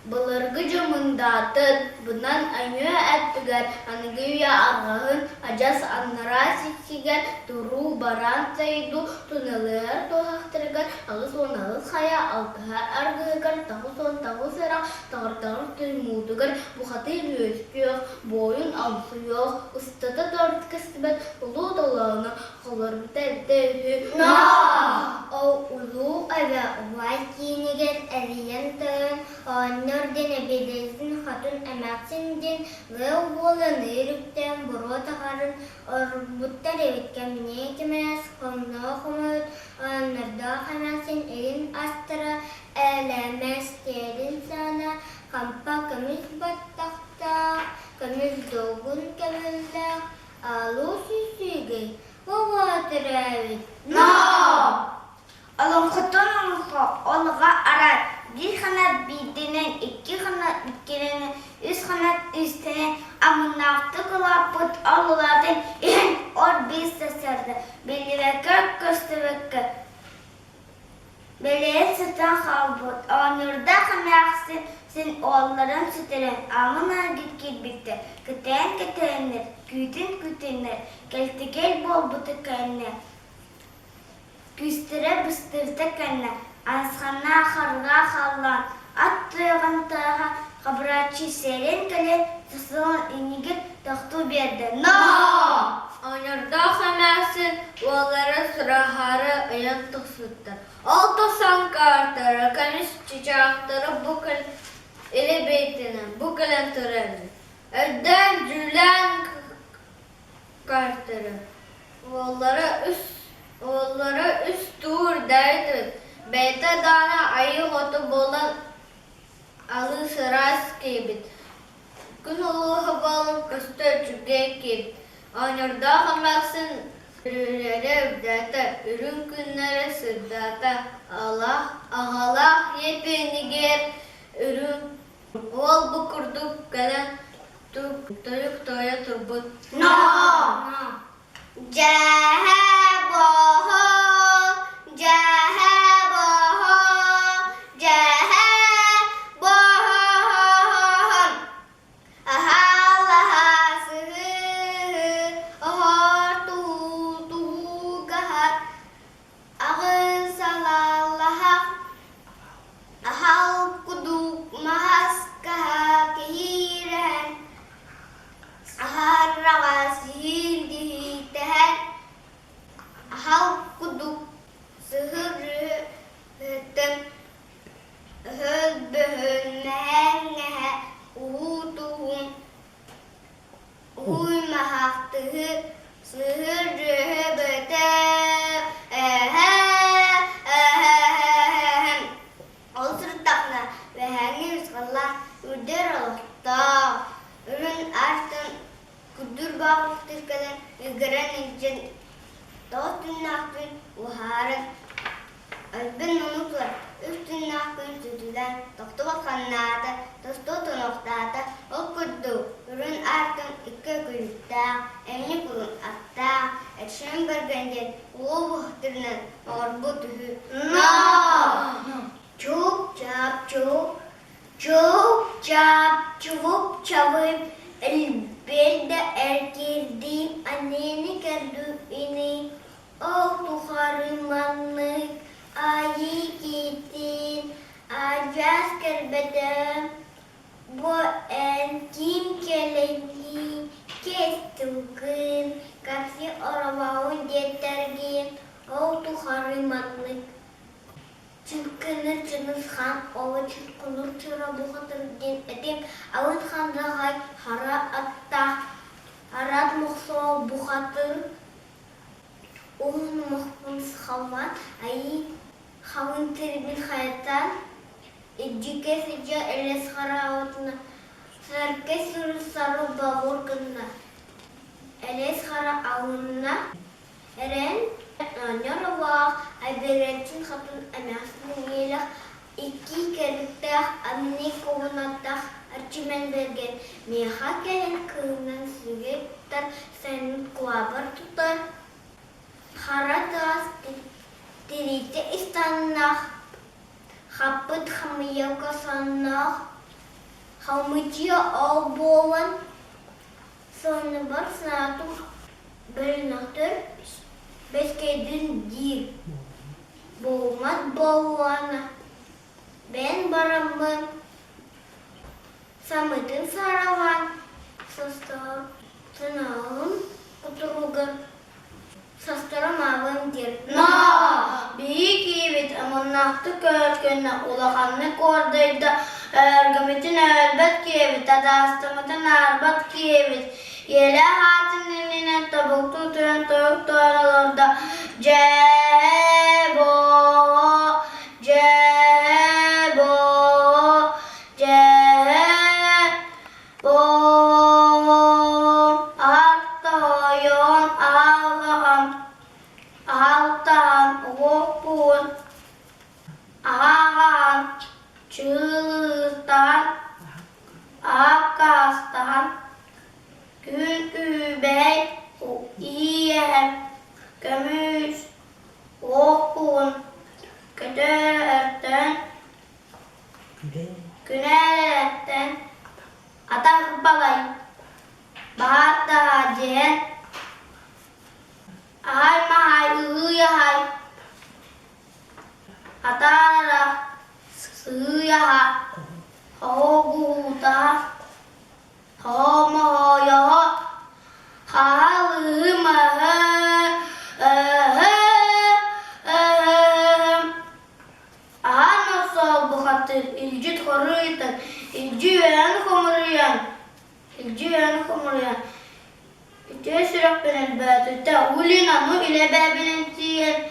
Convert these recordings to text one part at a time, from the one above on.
Былыргы жомундаатын бынан айнуя әттігер анығыя арғағын ажас аннара сиксигер туру баран сайду тунылыр тоғақтыргар ағыз онағыз қая алқыға арғығар тағыз он тағыз ырақ тағыр-тағыр түлмудығар бұқаты löстіөк бойын алсы yok ыстата торт кістібет ұлу долағына қолырбыта әбді Ulu eve uvay kinigir eriyen tağın Nörden ebedezin hatun emeksinden ve uvolan erükten buru taharın Orbuttar evitken mine kemez Komna komut Nörda kemezin erin astıra Elemez terin sana Kampa kemiz battakta Kemiz doğun kemizde Alu süsüge Vavatır evit Alın olga arar. Bir kanat bidenen, iki kanat ikilenen, üç kanat üstüne amınaktı kulaput alılardan en or bir sesirdi. Belli ve kök köstü ve kök. Belli sütten kalbut. Onurda kanaksın sen oğulların sütüren. Amına git bitti. Küten kütenler. Gelti gel bol butu kenler. Küstüre bıstırta kenler. Ansana xarga xallan. Attığın tağa kabratçı serin kele. Tısılın inigir tahtı berdi. Onurda xeməsin, oğulları sıraharı ayan tıksıttır. Altı sankartları, kamış çiçakları bu kıl ili beytinin, bu kılın tırarı. Öden cülen kartları. Oğulları üst dur derdir. Beyte dana ayı otu bolan alı sıras kibit. Gün ulu havalı kıstı çüge kibit. Onurda xeməsin ürünləri övdəta, ürün günləri sıddata. Ağalaq yepeniger ürün. Ol bu kurduk gələn toyuk toya turbut. Ürün artın kudur bağlık tırkadan yügüren ilcin Doğutun nakbün uharın Albin unuklar üstün nakbün sütüler Doktu bakanlarda dostu tunuklarda O kudu ürün artın iki kulüpta Emni kulun atta Etşen bergencen uğu buhtırının orbu tühü Çok çap çok Çok çap çubuk çabıp elbette erkirdim anneni gördüğünü Oh tuharımanlık ayı gittin Acaz kerbedim Bu kim keleni kestukun Kapsi oramağın yetergin Oh tuharımanlık Çılkınır cınız han, oğul çılkınır çıra buğatır din edim. Ağın handa gay hara atta, harat muhso buğatır. Oğun muhbun sıxavan, ayı xavın tribin hayatan. Ejike sıca eles hara ağatına, sarke sürü sarı bağır kınna. Eles hara ağınna, eren Nyorwa aberentin hatun anasını yelak iki kertah amni kovunatah archimen bergen meha kelen kınan sürektar sen kuabar tutar haratas dirite istanah hapıt hamiyaka sanah Хамычы ал болан, соны бар сынатым бірінақтыр, бескейдің дир. Болмат болуана. Ben baramın, самытын саралан, состав, сынағым, құтыруғын, састырамағын дер. Büyük yiğit amannahtı körkünne ulağanны kordaydı. Örgümetin elbet kiyevit, adastımıtın arbat kiyevit. Yele hatininin tabuk tutuyan toyuk toyalorda. Cebo, cebo, cebo. Artoyon ağam, altan opun, ağam, çığlıktan, akastan, külkübey, iyem, kömüş, opun, kötörten, günelerden, atak balay, bahata cehen, ay mahay ıyahay, atara sıyaha, hoguta, homoyo, halımı, nasıl bu hatır, ilcit horuytan, ilciyen homuryan, ilciyen homuryan. İçe sürak ben elbet, üte ulinanı ile bebinin tiyen,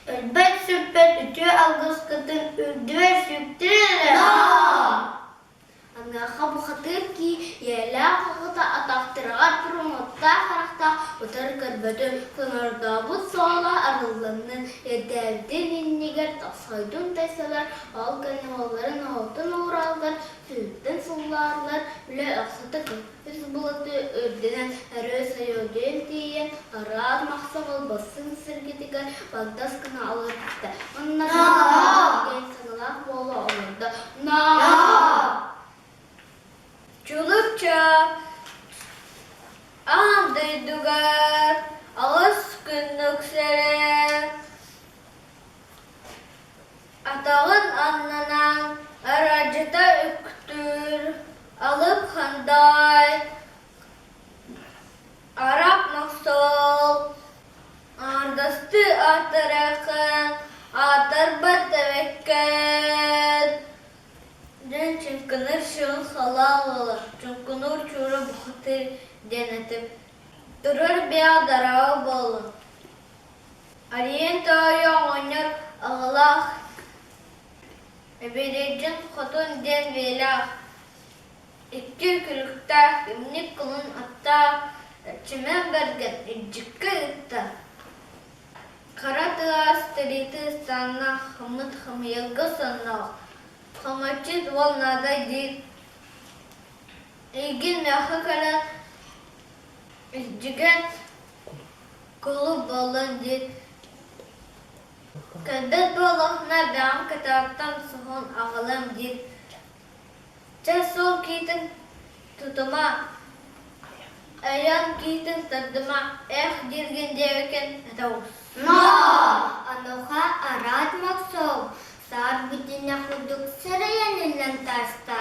elbet süppet, üte algız kıtın, ürdüver süptirilir. Annaha bu hatır ki, yela kağıta ataktırağar promotta harakta, utar karbetü kınarda bu soğla arılarının ederdir inniger tasaydın teseler, al kanimalların altın uğrallar, sütten sullarlar, bile aksata kıpız bulatı ördenen, erö sayöden diyen, arar mahsabal basın sırgıdıgar, bagdas kına alır işte. Annaha gen sanalak boğla olurda. Çulukça andıydıgar ağız günlük sere atağın anlanan aracıda üktür alıp handay Arap maksol ardastı artarakın atarbat tevekkel Den çımkınır şun halal olur. Çımkınır çuru buhtır denetip. Durur bir darağı bolu. Ariyen tağıya oynar ağlak. Ebelecin kutun den velah. İki külükta imnik kulun atta. Çimen bergen icikka itta. Kara tığa steliti stanna hamıt hamıyalga sanna. Хамачит волнада дит. Игин мяхакала жиген кулу болын дит. Кадет болохна бям катартам сухон ағылым дит. Ча сол китін тутума. Аян китін тадыма. Эх дирген девекен атауыз. Аноха арат максол. Сар будинна худук сыраyan illen taşta,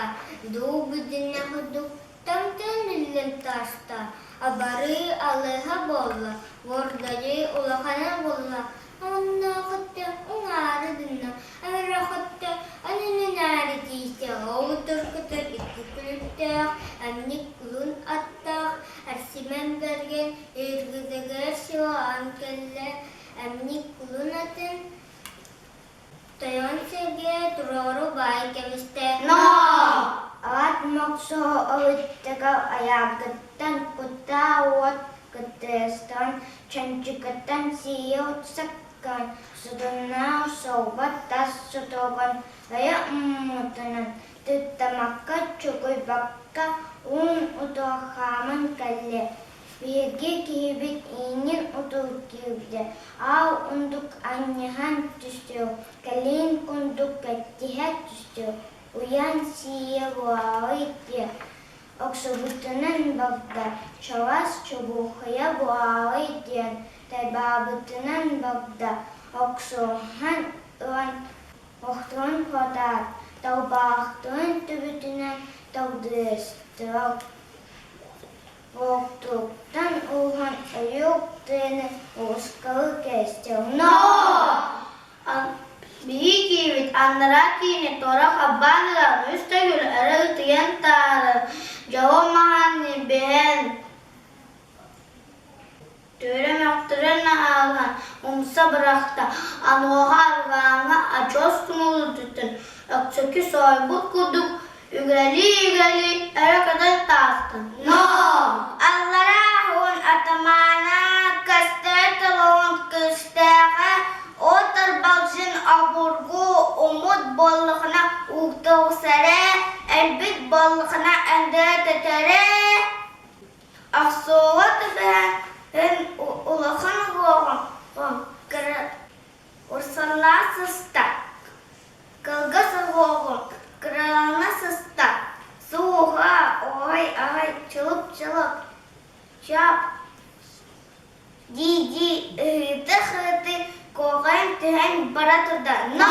doğu budinna huduk tamten illen taşta. Abarı alıha bolla, vordayı ulakana bolla. Anna khatta, unarı dinna, avra khatta, anne nari tişte, oğutur kutur, iki kulüpte, annik kulun attak, arsimen bergen, ergüdeger şiva ankelle, annik kulun atın, Tayon sevgiye dururu bay keviste. At mokso oittaka ayagatan kutawat katestan chanchikatan siyot sakkan sudana sobat tas sutokan kaya mutanan tutamakka chukoy bakka utohaman kalle. Birge kibit inin utuk kibde. Av unduk anyahan tüstü. Kalin kunduk kattihat tüstü. уян сие буалыйте. Оксобутунан багда, чавас чубухая буалыйте. Тайбабутунан багда, оксохан уан охтун подар. Таубахтун түбүтүнөн таудыстырак. Октуктан улхан ойуктыны ускалы кестел. No! Бигивит анракини тора хабанга мустагил арал тиянтар жавамахани бен Törem yaptırana alhan umsa bıraktı anuhar vanga acos tumulu tutun öksökü soybut kuduk ügreli ere kadar tahtın. No! Allara hun atamana kastetulun kıstağa otur balcın aburgu umut bolluğuna uğduğsere elbet bolluğuna ende tetere aksoğut ben ulağın goğun ursala sısta kılgısı goğun kırılana sısta suha oy ay çılıp çılıp şap Ди, тахты, коғайым түхен бара тұрда. No!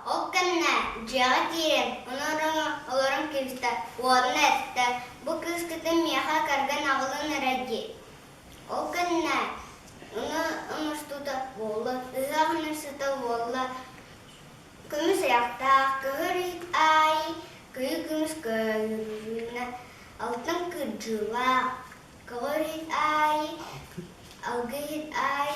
Ол кәнна, жаға тирен, оларым кірісті, уадын әтті. Бұ кіскіті мияға карган ағылын әрәді. Ол кәнна, ұныстуды болы, ұзағын ұрсыды болы. Күміс аяқтақ, күгірік ай, күміс күгіріне, алтын күджіла, күгірік ай, Algıyit ay,